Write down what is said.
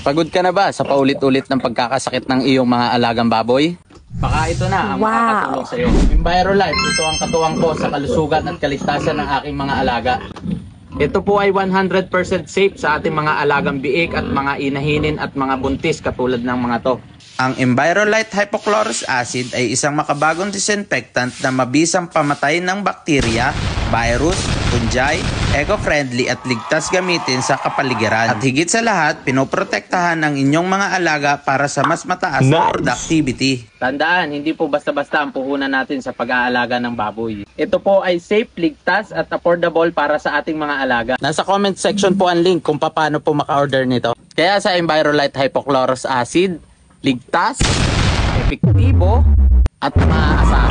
Pagod ka na ba sa paulit-ulit ng pagkakasakit ng iyong mga alagang baboy? Baka ito na ang makakatulong sa iyo. EnviroLife, ito ang katuwang ko sa kalusugan at kaligtasan ng aking mga alaga. Ito po ay 100% safe sa ating mga alagang biik at mga inahinin at mga buntis katulad ng mga to. Ang EnviroLite Hypochlorous Acid ay isang makabagong disinfectant na mabisang pamatay ng bakterya, virus, fungi, eco-friendly at ligtas gamitin sa kapaligiran. At higit sa lahat, pinoprotektahan ang inyong mga alaga para sa mas mataas na productivity. Tandaan, hindi po basta-basta ang puhunan natin sa pag-aalaga ng baboy. Ito po ay safe, ligtas at affordable para sa ating mga alaga. Nasa comment section po ang link kung paano po maka-order nito. Kaya sa EnviroLite Hypochlorous Acid, ligtas, epektibo, at maasahan.